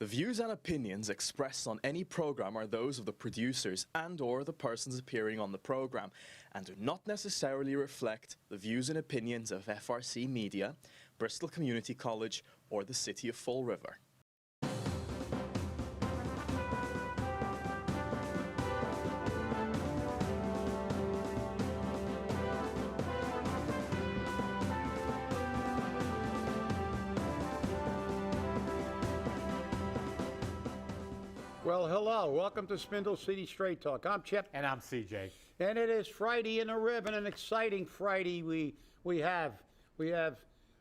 The views and opinions expressed on any program are those of the producers and/or the persons appearing on the program and do not necessarily reflect the views and opinions of FRC Media, Bristol Community College, or the City of Fall River. Well, hello. Welcome to Spindle City Straight Talk. I'm Chip. And I'm CJ. And it is Friday in the Rib, and an exciting Friday we have. We have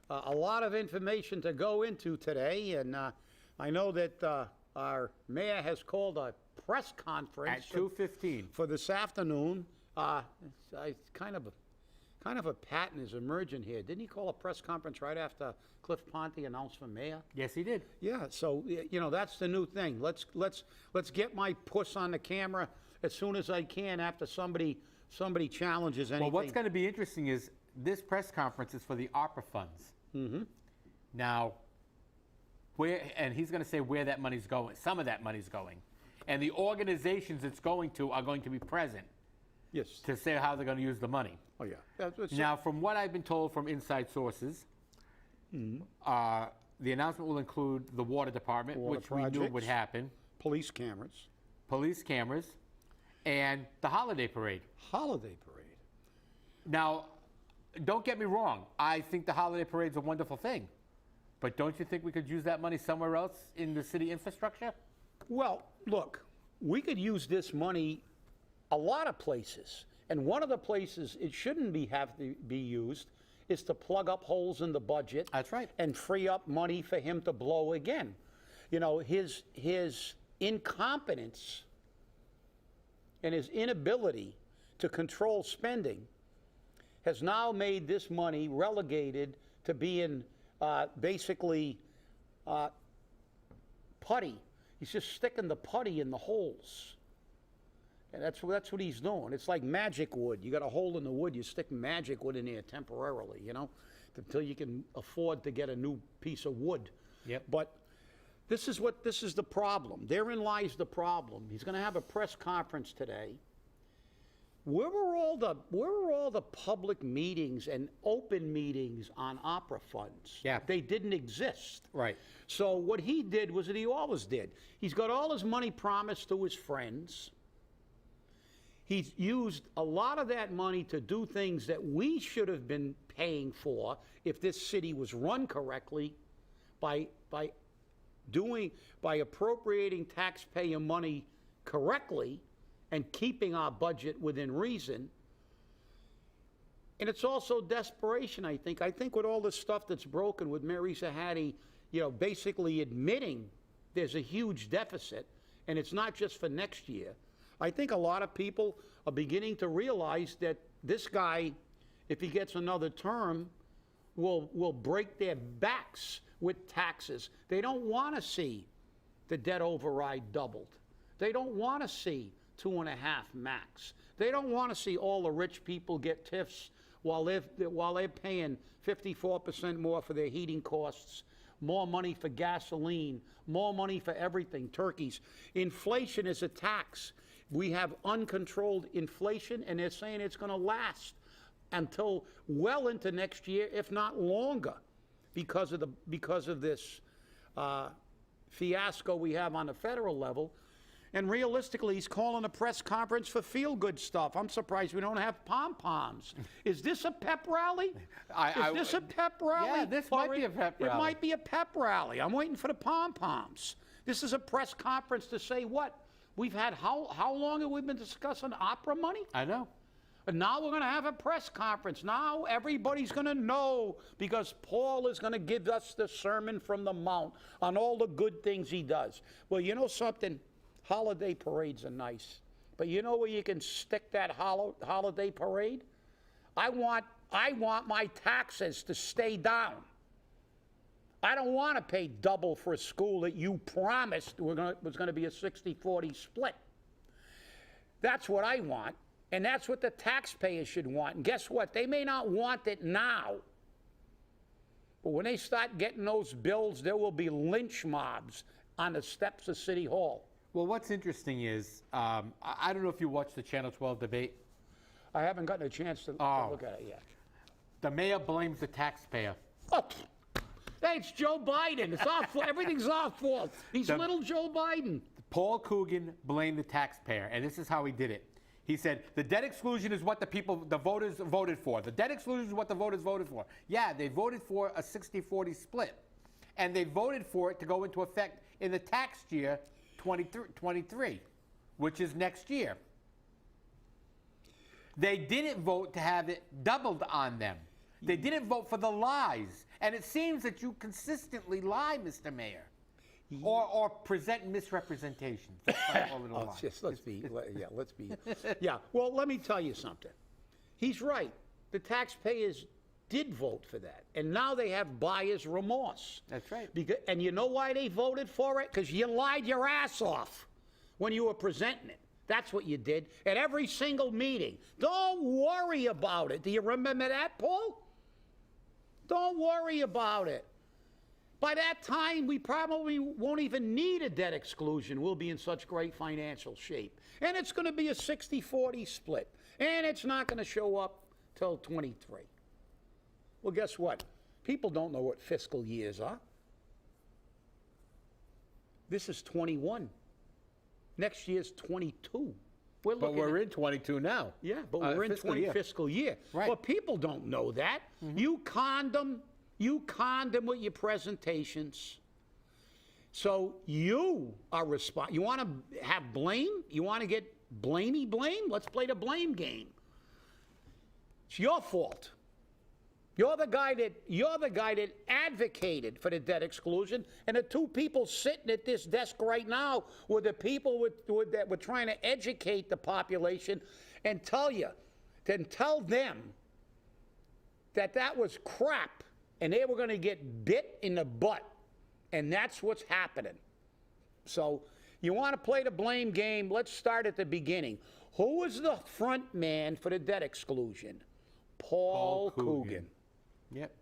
a lot of information to go into today, and I know that our mayor has called a press conference At 2:15. for this afternoon. It's kind of a pattern is emerging here. Didn't he call a press conference right after Cliff Ponte announced for mayor? Yes, he did. Yeah, so you know that's the new thing. Let's get my puss on the camera as soon as I can after somebody challenges anything. Well, what's going to be interesting is this press conference is for the ARPA funds. Mm-hmm. Now, and he's going to say where that money's going. Some of that money's going, and the organizations it's going to are going to be present. Yes. To say how they're going to use the money. Oh yeah. Now, from what I've been told from inside sources, the announcement will include the water department, which we knew would happen, police cameras, and the holiday parade. Holiday parade. Now, don't get me wrong. I think the holiday parade's a wonderful thing. But don't you think we could use that money somewhere else in the city infrastructure? Well, look, we could use this money a lot of places. And one of the places it shouldn't have to be used is to plug up holes in the budget. That's right. And free up money for him to blow again. You know, his incompetence and his inability to control spending has now made this money relegated to being basically putty. He's just sticking the putty in the holes. And that's what he's doing. It's like magic wood. You got a hole in the wood, you stick magic wood in there temporarily, you know, until you can afford to get a new piece of wood. Yep. But this is the problem. Therein lies the problem. He's going to have a press conference today. Where were all the public meetings and open meetings on opera funds? Yeah. They didn't exist. Right. So what he did was what he always did. He's got all his money promised to his friends. He's used a lot of that money to do things that we should have been paying for if this city was run correctly by appropriating taxpayer money correctly and keeping our budget within reason. And it's also desperation, I think. I think with all this stuff that's broken with Mary Zahadi, you know, basically admitting there's a huge deficit, and it's not just for next year. I think a lot of people are beginning to realize that this guy, if he gets another term, will break their backs with taxes. They don't want to see the debt override doubled. They don't want to see 2.5 max. They don't want to see all the rich people get TIFs while they're paying 54% more for their heating costs, more money for gasoline, more money for everything, turkeys. Inflation is a tax. We have uncontrolled inflation, and they're saying it's going to last until well into next year, if not longer, because of this fiasco we have on the federal level. And realistically, he's calling a press conference for feel-good stuff. I'm surprised we don't have pom-poms. Is this a pep rally? Is this a pep rally? Yeah, this might be a pep rally. It might be a pep rally. I'm waiting for the pom-poms. This is a press conference to say what? We've had, how long have we been discussing opera money? I know. And now we're going to have a press conference. Now everybody's going to know because Paul is going to give us the Sermon from the Mount on all the good things he does. Well, you know something? Holiday parades are nice. But you know where you can stick that holiday parade? I want my taxes to stay down. I don't want to pay double for a school that you promised was going to be a 60-40 split. That's what I want, and that's what the taxpayers should want. And guess what? They may not want it now, But when they start getting those bills, there will be lynch mobs on the steps of City Hall. Well, what's interesting is, I don't know if you watched the Channel 12 debate. I haven't gotten a chance to look at it yet. The mayor blames the taxpayer. Oh, hey, it's Joe Biden. It's our fault. Everything's our fault. He's little Joe Biden. Paul Coogan blamed the taxpayer, and this is how he did it. He said, the debt exclusion is what the voters voted for. The debt exclusion is what the voters voted for. Yeah, they voted for a 60-40 split. And they voted for it to go into effect in the tax year 23, which is next year. They didn't vote to have it doubled on them. They didn't vote for the lies. And it seems that you consistently lie, Mr. Mayor, or present misrepresentations. That's all it'll lie. Let's be. Yeah, well, let me tell you something. He's right. The taxpayers did vote for that. And now they have buyer's remorse. That's right. And you know why they voted for it? Because you lied your ass off when you were presenting it. That's what you did at every single meeting. Don't worry about it. Do you remember that, Paul? Don't worry about it. By that time, we probably won't even need a debt exclusion. We'll be in such great financial shape. And it's going to be a 60-40 split. And it's not going to show up till 23. Well, guess what? People don't know what fiscal years are. This is 21. Next year's 22. But we're in 22 now. Yeah, but we're in 20 fiscal year. Right. Well, people don't know that. Mm-hmm. You conned them with your presentations. So you are responsible. You want to have blame? You want to get blame? Let's play the blame game. It's your fault. You're the guy that advocated for the debt exclusion, and the two people sitting at this desk right now were the people that were trying to educate the population and tell them that was crap, and they were going to get bit in the butt, and that's what's happening. So you want to play the blame game? Let's start at the beginning. Who was the front man for the debt exclusion? Paul Coogan. Yep.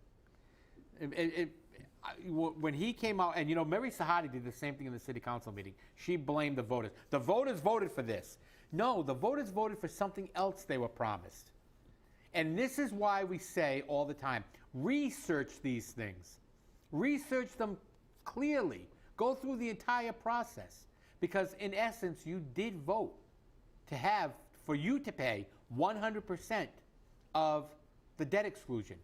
When he came out, and Mary Sahadi did the same thing in the city council meeting. She blamed the voters. The voters voted for this. No, the voters voted for something else they were promised. And this is why we say all the time, research these things. Research them clearly. Go through the entire process. Because in essence, you did vote for you to pay 100% of the debt exclusion.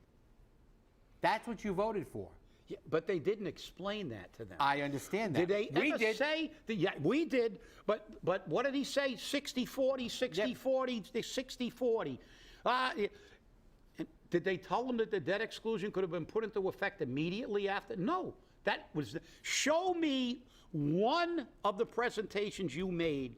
That's what you voted for. Yeah, but they didn't explain that to them. I understand that. Did they ever say? Yeah, we did. But what did he say? 60-40, 60-40, 60-40. Did they tell them that the debt exclusion could have been put into effect immediately after? No. Show me one of the presentations you made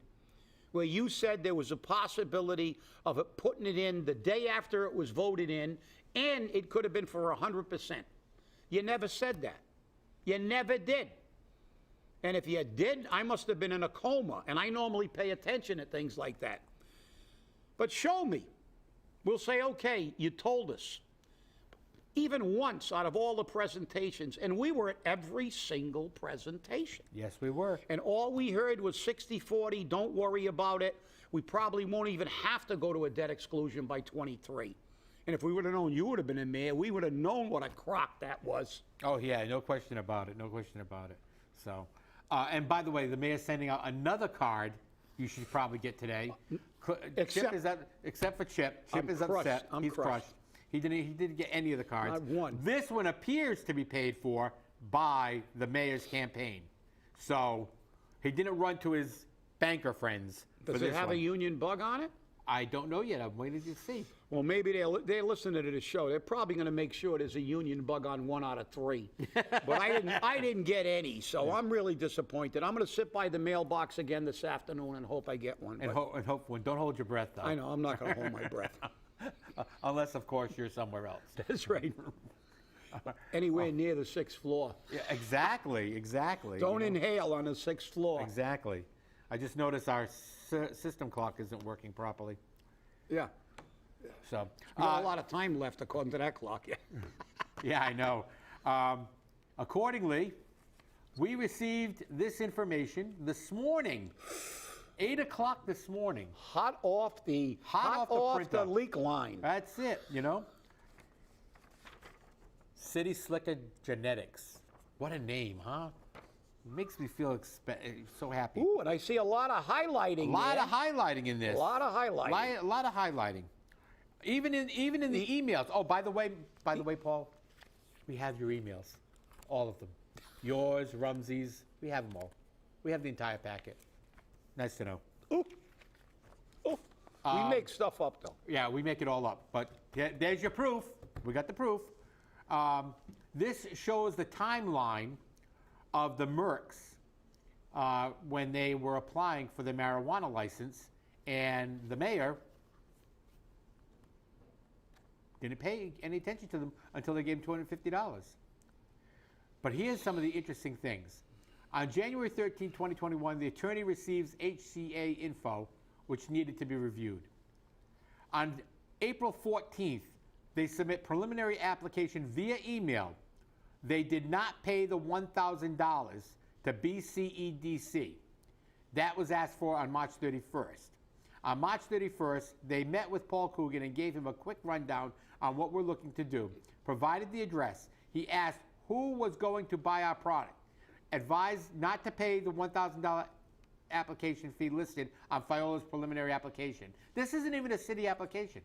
where you said there was a possibility of putting it in the day after it was voted in, and it could have been for 100%. You never said that. You never did. And if you did, I must have been in a coma, and I normally pay attention at things like that. But show me. We'll say, okay, you told us. Even once out of all the presentations, and we were at every single presentation. Yes, we were. And all we heard was 60-40, don't worry about it. We probably won't even have to go to a debt exclusion by 23. And if we would have known you would have been in mayor, we would have known what a crock that was. Oh, yeah, no question about it. No question about it. So, and by the way, the mayor's sending out another card you should probably get today. Except for Chip. Chip is upset. He's crushed. He didn't get any of the cards. Not one. This one appears to be paid for by the mayor's campaign. So he didn't run to his banker friends. Does it have a union bug on it? I don't know yet. I'm waiting to see. Well, maybe they're listening to the show. They're probably going to make sure there's a union bug on 1 out of 3. But I didn't get any, so I'm really disappointed. I'm going to sit by the mailbox again this afternoon and hope I get one. And hope one. Don't hold your breath, though. I know. I'm not going to hold my breath. Unless, of course, you're somewhere else. That's right. Anywhere near the 6th floor. Yeah, exactly. Don't inhale on the 6th floor. Exactly. I just noticed our system clock isn't working properly. Yeah. So you got a lot of time left according to that clock. Yeah. Yeah, I know. Accordingly, We received this information this morning, 8 o'clock this morning. Hot off the printer. leak line. That's it, you know. City Slicker Genetics. What a name, huh? It makes me feel so happy. Ooh, and I see a lot of highlighting. A lot of highlighting in this. A lot of highlighting. A lot of highlighting. Even in the emails. Oh, by the way, Paul, we have your emails, all of them. Yours, Rumsey's, we have them all. We have the entire packet. Nice to know. Ooh. Ooh. We make stuff up, though. Yeah, we make it all up. But there's your proof. We got the proof. This shows the timeline of the Mercs when they were applying for the marijuana license, and the mayor didn't pay any attention to them until they gave him $250. But here's some of the interesting things. On January 13, 2021, the attorney receives HCA info, which needed to be reviewed. On April 14th, they submit preliminary application via email. They did not pay the $1,000 to BCEDC. That was asked for on March 31st. On March 31st, they met with Paul Coogan and gave him a quick rundown on what we're looking to do. Provided the address, he asked who was going to buy our product. Advised not to pay the $1,000 application fee listed on Fiola's preliminary application. This isn't even a city application.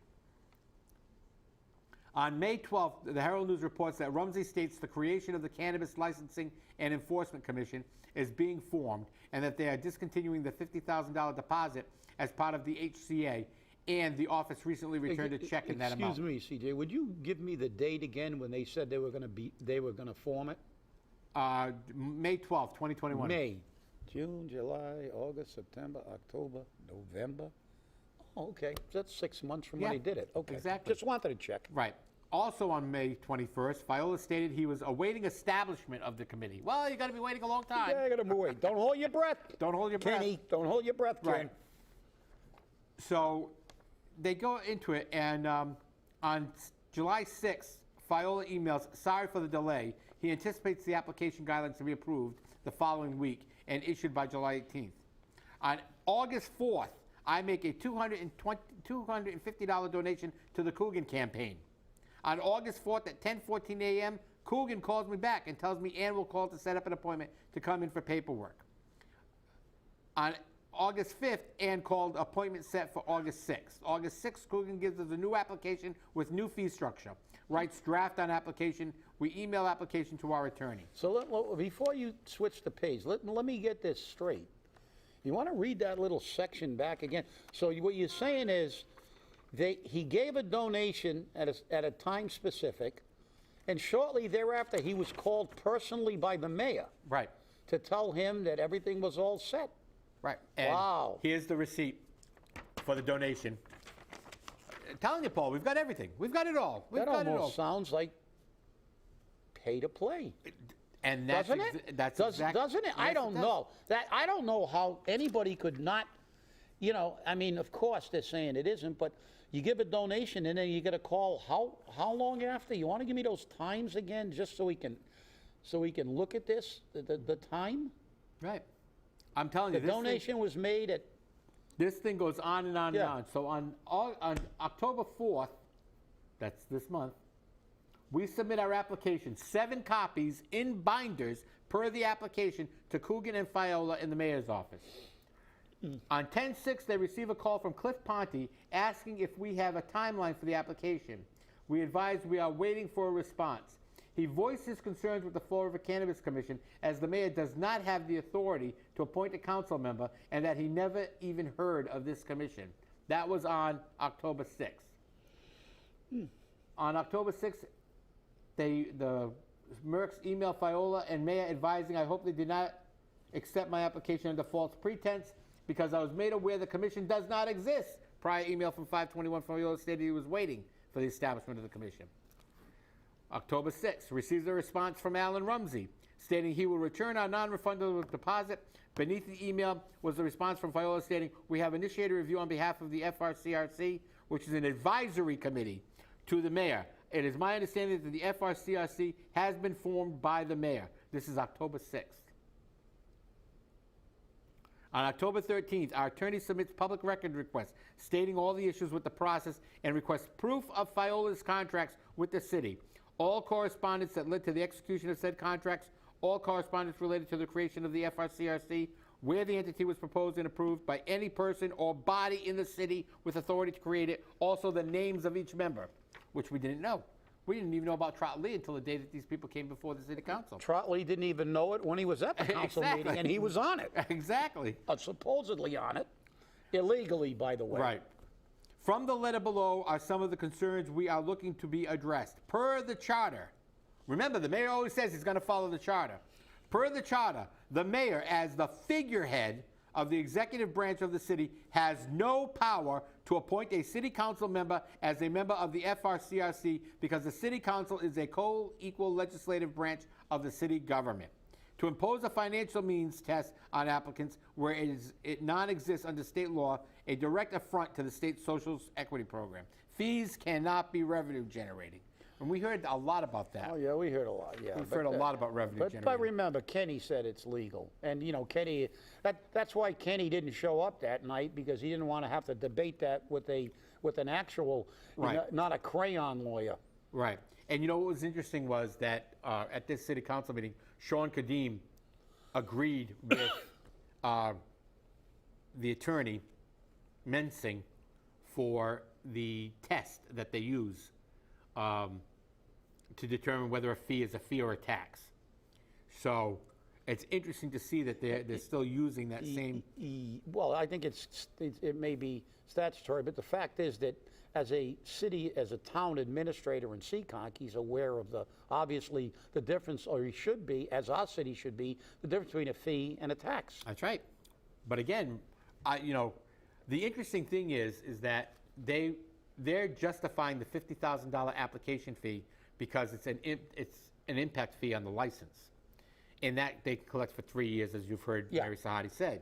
On May 12th, the Herald News reports that Rumsey states the creation of the Cannabis Licensing and Enforcement Commission is being formed and that they are discontinuing the $50,000 deposit as part of the HCA, and the office recently returned a check in that amount. Excuse me, CJ, would you give me the date again when they said they were going to form it? May 12th, 2021. May, June, July, August, September, October, November. Oh, okay. So that's 6 months from when they did it. Okay. Exactly. Just wanted to check. Right. Also on May 21st, Fiola stated he was awaiting establishment of the committee. Well, you got to be waiting a long time. Yeah, I got to wait. Don't hold your breath. Don't hold your breath. Kenny, don't hold your breath, Ken. Right. So they go into it, and on July 6th, Fiola emails, sorry for the delay. He anticipates the application guidelines to be approved the following week and issued by July 18th. On August 4th, I make a $250 donation to the Coogan campaign. On August 4th at 10:14 a.m., Coogan calls me back and tells me Ann will call to set up an appointment to come in for paperwork. On August 5th, Ann called appointment set for August 6th. August 6th, Coogan gives us a new application with new fee structure. Writes draft on application. We email application to our attorney. So before you switch the page, let me get this straight. You want to read that little section back again? So what you're saying is he gave a donation at a time specific, and shortly thereafter he was called personally by the mayor. Right. To tell him that everything was all set. Right. And wow. Here's the receipt for the donation. I'm telling you, Paul, we've got everything. We've got it all. We've got it all. Sounds like pay to play. And that's doesn't it? Doesn't it? Yes, I don't know. I don't know how anybody could not, I mean, of course they're saying it isn't, but you give a donation and then you get a call. How long after? You want to give me those times again, just so we can look at this, the time? Right. I'm telling you, the donation was made at. This thing goes on and on and on. So on October 4th, that's this month, we submit our application, 7 copies in binders per the application to Coogan and Fiola in the mayor's office. On 10/6, they receive a call from Cliff Ponte asking if we have a timeline for the application. We advise we are waiting for a response. He voiced his concerns with the Fall River Cannabis Commission as the mayor does not have the authority to appoint a council member and that he never even heard of this commission. That was on October 6th. On October 6th, the Mercs emailed Fiola and mayor advising, I hope they did not accept my application under false pretense because I was made aware the commission does not exist. Prior email from 521 Fiola stated he was waiting for the establishment of the commission. October 6th, receives a response from Alan Rumsey stating he will return our non-refundable deposit. Beneath the email was the response from Fiola stating, we have initiated a review on behalf of the FRCRC, which is an advisory committee to the mayor. It is my understanding that the FRCRC has been formed by the mayor. This is October 6th. On October 13th, our attorney submits public record requests stating all the issues with the process and requests proof of Fiola's contracts with the city. All correspondence that led to the execution of said contracts, all correspondence related to the creation of the FRCRC, where the entity was proposed and approved by any person or body in the city with authority to create it, also the names of each member, which we didn't know. We didn't even know about Trot Lee until the day that these people came before the city council. Trot Lee didn't even know it when he was at the council meeting, and he was on it. Exactly. Supposedly on it, illegally, by the way. Right. From the letter below are some of the concerns we are looking to be addressed. Per the charter, remember, the mayor always says he's going to follow the charter. Per the charter, the mayor, as the figurehead of the executive branch of the city, has no power to appoint a city council member as a member of the FRCRC because the city council is a co-equal legislative branch of the city government. To impose a financial means test on applicants where it non-exists under state law, a direct affront to the state social equity program. Fees cannot be revenue generating. And we heard a lot about that. Oh, yeah, we heard a lot, yeah. We've heard a lot about revenue generating. But remember, Kenny said it's legal. And, you know, Kenny, that's why Kenny didn't show up that night, because he didn't want to have to debate that with an actual, Right. not a crayon lawyer. Right. And you know what was interesting was that at this city council meeting, Sean Kadim agreed with the attorney, Mensing, for the test that they use to determine whether a fee is a fee or a tax. So it's interesting to see that they're still using that same. Well, I think it may be statutory, but the fact is that as a city, as a town administrator in Seekonk, he's aware of obviously the difference, or he should be, as our city should be, the difference between a fee and a tax. That's right. But again, the interesting thing is that they're justifying the $50,000 application fee because it's an impact fee on the license, and that they collect for 3 years, as you've heard Mary Sahadi say.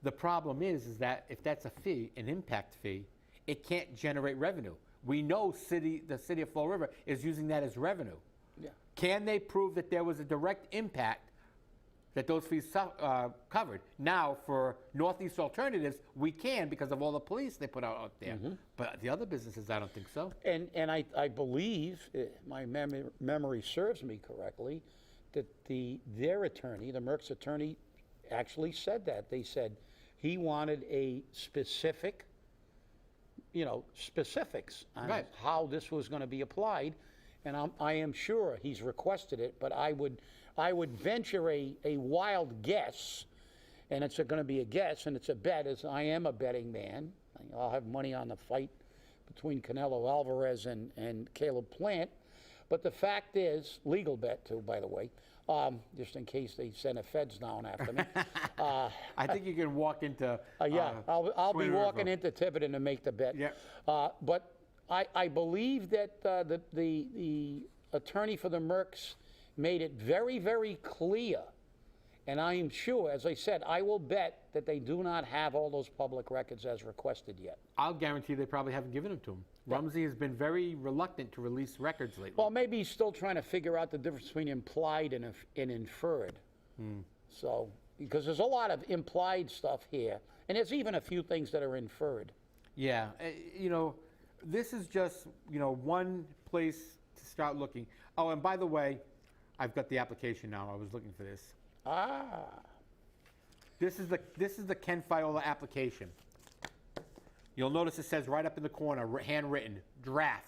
The problem is that if that's a fee, an impact fee, it can't generate revenue. We know the city of Fall River is using that as revenue. Yeah. Can they prove that there was a direct impact that those fees covered? Now, for Northeast Alternatives, we can because of all the police they put out there. Mm-hmm. But the other businesses, I don't think so. And I believe, my memory serves me correctly, that their attorney, the Merck's attorney, actually said that. They said he wanted a specifics on how this was going to be applied, and I am sure he's requested it. But I would venture a wild guess, and it's going to be a guess, and it's a bet, as I am a betting man. I'll have money on the fight between Canelo Alvarez and Caleb Plant. But the fact is, legal bet too, by the way, just in case they send the feds down after me. I think you can walk into. I'll be walking into Tiverton to make the bet. Yeah. But I believe that the attorney for the Mercs made it very, very clear, and I am sure, as I said, I will bet that they do not have all those public records as requested yet. I'll guarantee they probably haven't given them to him. Rumsey has been very reluctant to release records lately. Well, maybe he's still trying to figure out the difference between implied and inferred. So, because there's a lot of implied stuff here, and there's even a few things that are inferred. Yeah, this is just, one place to start looking. Oh, and by the way, I've got the application now. I was looking for this. This is the Ken Fiola application. You'll notice it says right up in the corner, handwritten, draft.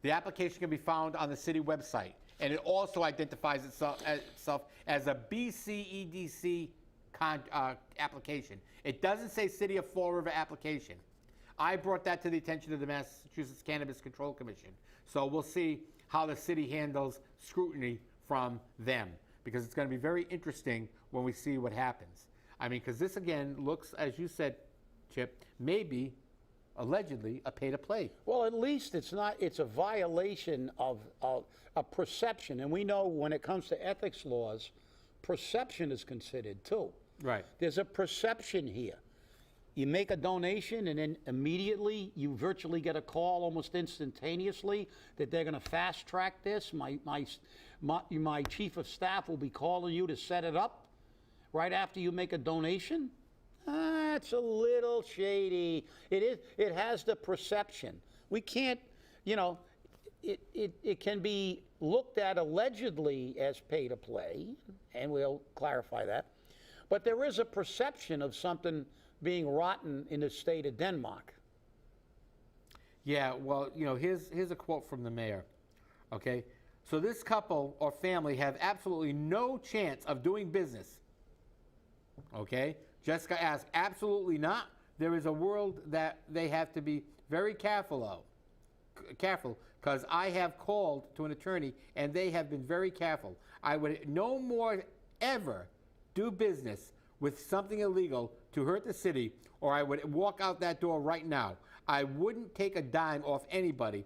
The application can be found on the city website, and it also identifies itself as a BCEDC application. It doesn't say City of Fall River application. I brought that to the attention of the Massachusetts Cannabis Control Commission, so we'll see how the city handles scrutiny from them, because it's going to be very interesting when we see what happens. I mean, because this, again, looks, as you said, Chip, maybe, allegedly, a pay-to-play. Well, at least it's a violation of a perception. And we know when it comes to ethics laws, perception is considered too. Right. There's a perception here. You make a donation and then immediately you virtually get a call almost instantaneously that they're going to fast track this. My chief of staff will be calling you to set it up. right after you make a donation? It's a little shady. It is. It has the perception. We can't, you know, it can be looked at allegedly as pay to play, and we'll clarify that. But there is a perception of something being rotten in the state of Denmark. Yeah, well, you know, here's a quote from the mayor. Okay, so this couple or family have absolutely no chance of doing business. Okay, Jessica asked, absolutely not. There is a world that they have to be very careful because I have called to an attorney and they have been very careful. I would no more ever do business with something illegal to hurt the city, or I would walk out that door right now. I wouldn't take a dime off anybody.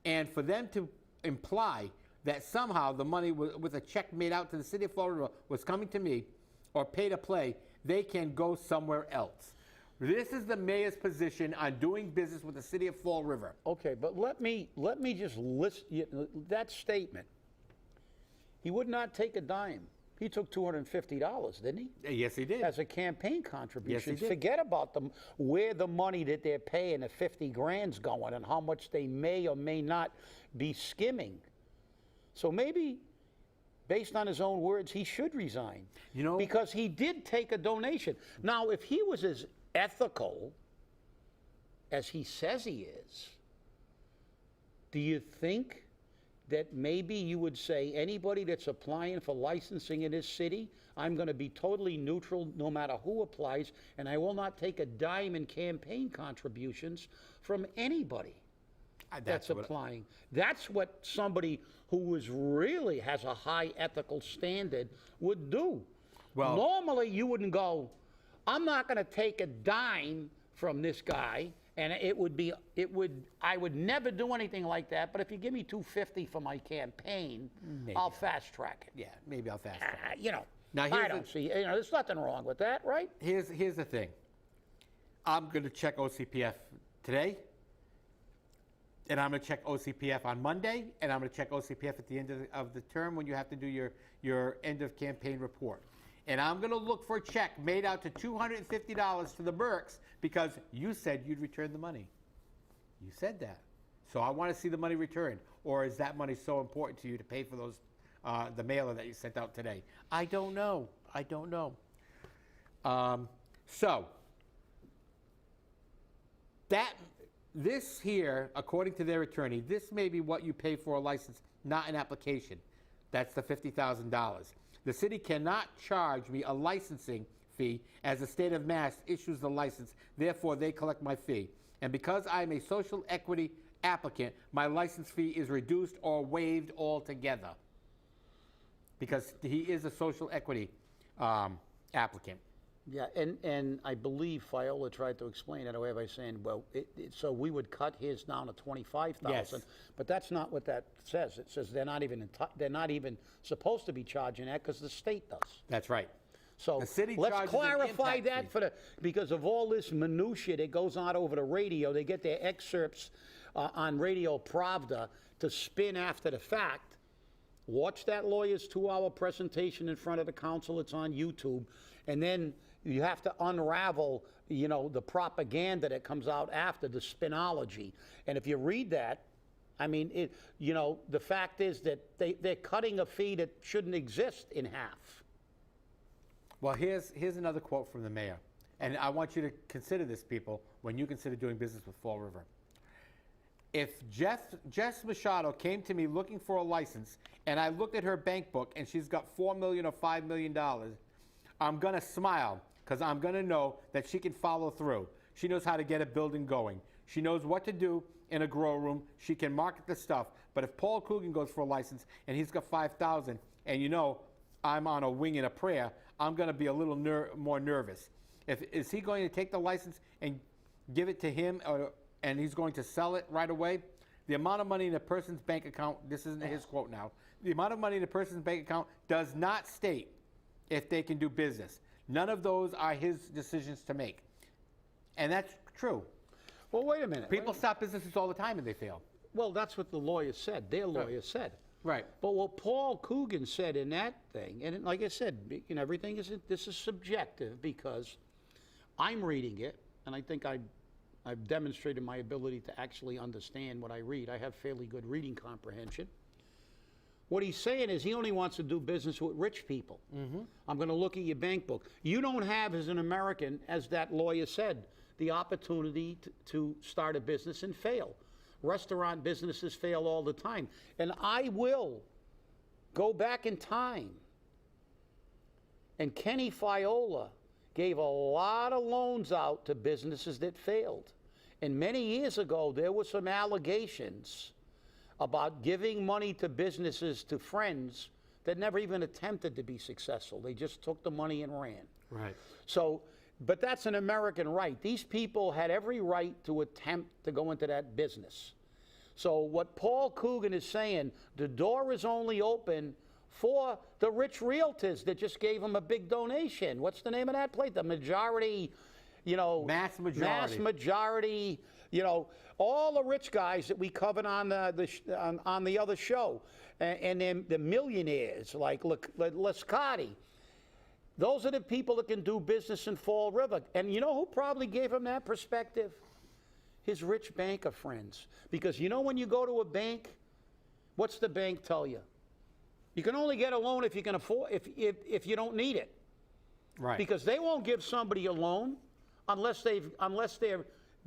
And for them to imply that somehow the money with a check made out to the city of Florida was coming to me or pay to play, they can go somewhere else. This is the mayor's position on doing business with the city of Fall River. Okay, but let me just list that statement. He would not take a dime. He took $250, didn't he? Yes, he did. As a campaign contribution. Yes, he did. Forget about them, where the money that they're paying, the 50 grand's going, and how much they may or may not be skimming. So maybe, based on his own words, he should resign. You know, because he did take a donation. Now, if he was as ethical as he says he is, do you think that maybe you would say anybody that's applying for licensing in this city, I'm going to be totally neutral no matter who applies, and I will not take a dime in campaign contributions from anybody that's applying? That's what somebody who really has a high ethical standard would do. Well, normally you wouldn't go, I'm not going to take a dime from this guy, and I would never do anything like that. But if you give me $250 for my campaign, maybe I'll fast track it. Yeah, maybe I'll fast track it. You know, now I don't see, there's nothing wrong with that, right? Here's the thing. I'm going to check OCPF today, and I'm going to check OCPF on Monday, and I'm going to check OCPF at the end of the term when you have to do your end of campaign report. And I'm going to look for a check made out to $250 to the Burks because you said you'd return the money. You said that. So I want to see the money returned. Or is that money so important to you to pay for those, the mailer that you sent out today? I don't know. I don't know. So this here, according to their attorney, this may be what you pay for a license, not an application. That's the $50,000. The city cannot charge me a licensing fee as the state of Mass issues the license. Therefore, they collect my fee. And because I'm a social equity applicant, my license fee is reduced or waived altogether. Because he is a social equity applicant. Yeah, and I believe Fiola tried to explain it away by saying, well, so we would cut his down to $25,000, yes. But that's not what that says. It says they're not even supposed to be charging that because the state does. That's right. So the city let's clarify that because of all this minutia that goes on over the radio. They get their excerpts on Radio Pravda to spin after the fact. Watch that lawyer's 2-hour presentation in front of the council. It's on YouTube, and then you have to unravel, the propaganda that comes out after, the spinology. And if you read that, I mean, the fact is that they're cutting a fee that shouldn't exist in half. Well, here's another quote from the mayor. And I want you to consider this, people, when you consider doing business with Fall River. If Jess Machado came to me looking for a license, and I looked at her bank book, and she's got $4 million or $5 million, I'm going to smile, because I'm going to know that she can follow through. She knows how to get a building going. She knows what to do in a grow room. She can market the stuff. But if Paul Coogan goes for a license and he's got $5,000, and I'm on a wing and a prayer, I'm going to be a little more nervous. Is he going to take the license and give it to him, and he's going to sell it right away? The amount of money in a person's bank account, this isn't his quote now, the amount of money in a person's bank account does not state if they can do business. None of those are his decisions to make. And that's true. Well, wait a minute. People stop businesses all the time and they fail. Well, that's what the lawyer said. Their lawyer said. Right. But what Paul Coogan said in that thing, and like I said, you know, everything this is subjective because I'm reading it, and I think I've demonstrated my ability to actually understand what I read. I have fairly good reading comprehension. What he's saying is he only wants to do business with rich people. I'm going to look at your bank book. You don't have, as an American, as that lawyer said, the opportunity to start a business and fail. Restaurant businesses fail all the time. And I will go back in time. And Kenny Fiola gave a lot of loans out to businesses that failed. And many years ago, there were some allegations about giving money to businesses to friends that never even attempted to be successful. They just took the money and ran. Right. So, but that's an American right. These people had every right to attempt to go into that business. So what Paul Coogan is saying, the door is only open for the rich realtors that just gave him a big donation. What's the name of that place? The majority, you know. Mass majority. Mass majority, you know, all the rich guys that we covered on the other show. And then the millionaires like Lascotti. Those are the people that can do business in Fall River. And you know who probably gave him that perspective? His rich banker friends. Because you know when you go to a bank, what's the bank tell you? You can only get a loan if you can afford, if you don't need it. Right. Because they won't give somebody a loan unless they're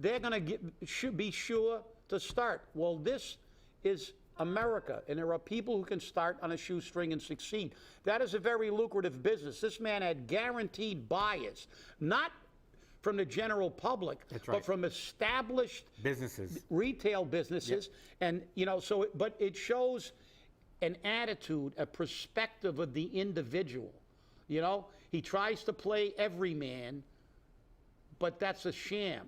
going to be sure to start. Well, this is America, and there are people who can start on a shoestring and succeed. That is a very lucrative business. This man had guaranteed buyers, not from the general public, That's right. but from established businesses, retail businesses. Yep. And, you know, so, but it shows an attitude, a perspective of the individual. You know, he tries to play everyman, but that's a sham.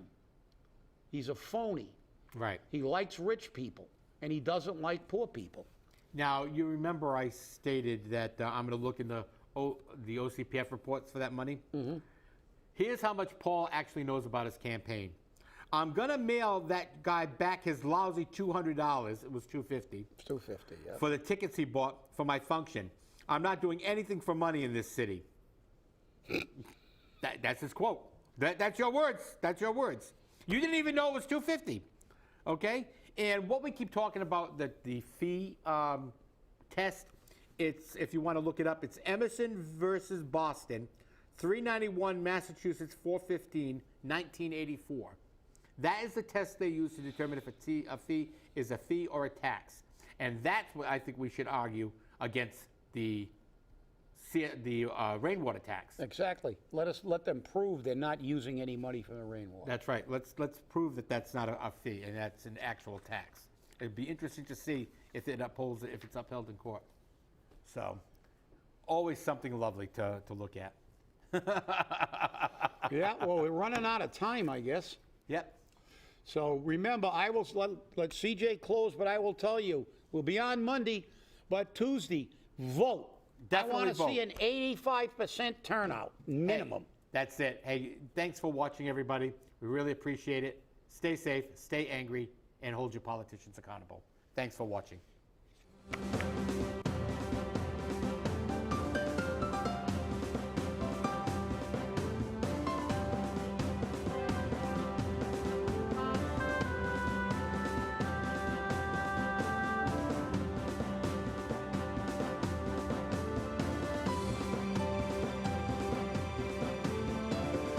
He's a phony. Right. He likes rich people, and he doesn't like poor people. Now, you remember I stated that I'm going to look in the OCPF reports for that money? Mm-hmm. Here's how much Paul actually knows about his campaign. I'm going to mail that guy back his lousy $200. It was $250. It's $250, yeah. For the tickets he bought for my function. I'm not doing anything for money in this city. That's his quote. That's your words. That's your words. You didn't even know it was $250. Okay? And what we keep talking about, the fee test, it's, if you want to look it up, it's Emerson versus Boston, 391 Massachusetts, 415, 1984. That is the test they use to determine if a fee is a fee or a tax. And that's what I think we should argue against the rainwater tax. Exactly. Let them prove they're not using any money from the rainwater. That's right. Let's prove that that's not a fee and that's an actual tax. It'd be interesting to see if it's upheld in court. So, always something lovely to look at. Yeah. Well, we're running out of time, I guess. Yep. So remember, I will let CJ close, but I will tell you, we'll be on Monday, but Tuesday, vote. Definitely I want to vote. see an 85% turnout, minimum. Hey, that's it. Hey, thanks for watching, everybody. We really appreciate it. Stay safe, stay angry, and hold your politicians accountable. Thanks for watching.